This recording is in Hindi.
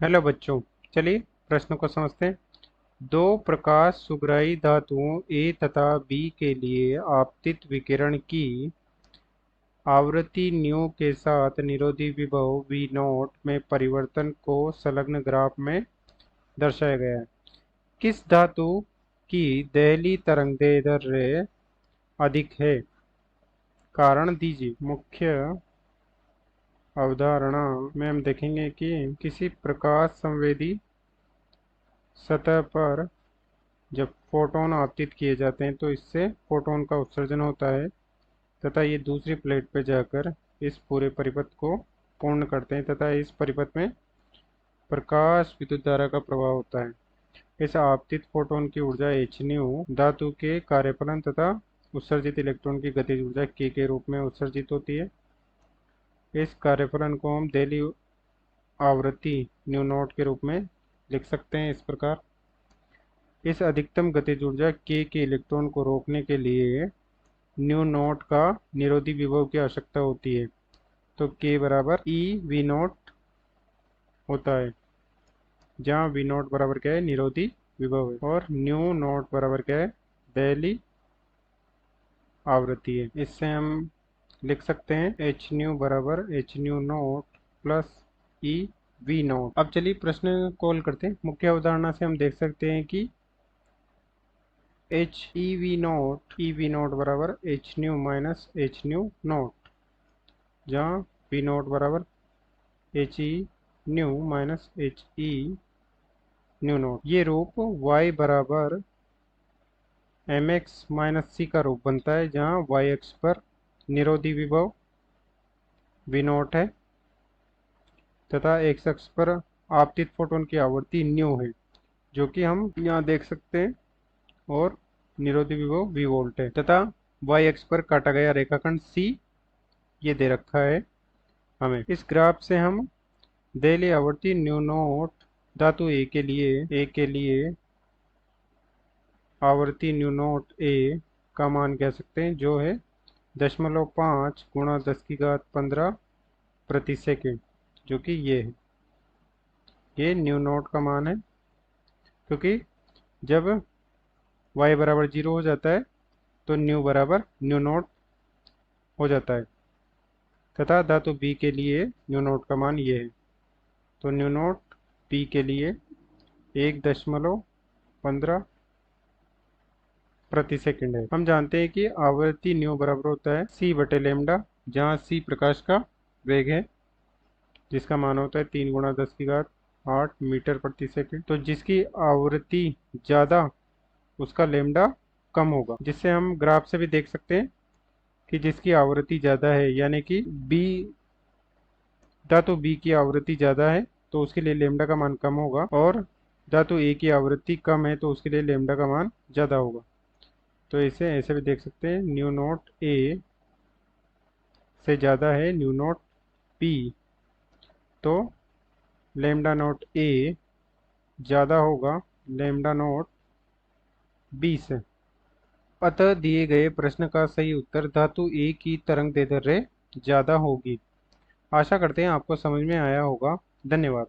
हेलो बच्चों, चलिए प्रश्न को समझते हैं। दो प्रकाश सुग्राही धातुओं ए तथा बी के लिए आपतित विकिरण की आवृत्ति न्यू के साथ निरोधी विभव वी नॉट में परिवर्तन को संलग्न ग्राफ में दर्शाया गया है। किस धातु की दहली तरंगदैर्ध्य अधिक है? कारण दीजिए। मुख्य अवधारणा में हम देखेंगे कि किसी प्रकाश संवेदी सतह पर जब फोटोन आपतित किए जाते हैं तो इससे फोटोन का उत्सर्जन होता है तथा ये दूसरी प्लेट पर जाकर इस पूरे परिपथ को पूर्ण करते हैं तथा इस परिपथ में प्रकाश विद्युत धारा का प्रवाह होता है। इस आपतित फोटोन की ऊर्जा एच न्यू धातु के कार्यफलन तथा उत्सर्जित इलेक्ट्रॉन की गतिज ऊर्जा के रूप में उत्सर्जित होती है। इस कार्यफलन को हम दहली आवृत्ति न्यू नॉट के रूप में लिख सकते हैं इस प्रकार। इस अधिकतम गतिज ऊर्जा के इलेक्ट्रॉन को रोकने के लिए न्यू नॉट का निरोधी विभव की आवश्यकता होती है। तो के बराबर ई वी नॉट होता है, जहाँ वी नॉट बराबर क्या है? निरोधी विभव है। और न्यू नॉट बराबर क्या है? दहली आवृत्ति है। इससे हम लिख सकते हैं एच न्यू बराबर H new not plus E V not. अब चलिए प्रश्न कॉल करते हैं। मुख्य अवधारणा से हम देख सकते हैं कि एच ई वी नॉट बराबर H new minus H new not, जहाँ वी नॉट बराबर H E new minus H E new not. ये रूप y बराबर एम एक्स माइनस सी का रूप बनता है, जहाँ y अक्ष पर निरोधी विभव वी नॉट है तथा x अक्ष पर आपतित फोटोन की आवृत्ति न्यू है, जो कि हम यहाँ देख सकते हैं, और निरोधी विभव वी वोल्ट है तथा y अक्ष पर काटा गया रेखाखंड C ये दे रखा है हमें। इस ग्राफ से हम दहली आवृत्ति न्यू नॉट धातु ए के लिए आवृत्ति न्यू नॉट ए का मान कह सकते हैं, जो है 0.5 गुणा 10⁻15 प्रति सेकेंड, जो कि ये है। ये न्यू नॉट का मान है, क्योंकि जब y बराबर 0 हो जाता है तो न्यू बराबर न्यू नॉट हो जाता है तथा धातु बी के लिए न्यू नॉट का मान ये है। तो न्यू नॉट बी के लिए 1.15 प्रति सेकंड है। हम जानते हैं कि आवृत्ति न्यू बराबर होता है c बटे लेमडा, जहाँ c प्रकाश का वेग है, जिसका मान होता है 3 गुणा 10⁸ मीटर प्रति सेकंड। तो जिसकी आवृत्ति ज़्यादा उसका लेमडा कम होगा, जिससे हम ग्राफ से भी देख सकते हैं कि जिसकी आवृत्ति ज़्यादा है, यानी कि बी धातु बी की आवृत्ति ज़्यादा है तो उसके लिए लेमडा का मान कम होगा, और धातु ए की आवृत्ति कम है तो उसके लिए लेमडा का मान ज़्यादा होगा। तो इसे ऐसे भी देख सकते हैं, न्यू नॉट ए से ज़्यादा है न्यू नॉट बी, तो लेमडा नॉट ए ज़्यादा होगा लेमडा नॉट बी से। अतः दिए गए प्रश्न का सही उत्तर धातु ए की तरंग दैर्ध्य ज़्यादा होगी। आशा करते हैं आपको समझ में आया होगा। धन्यवाद।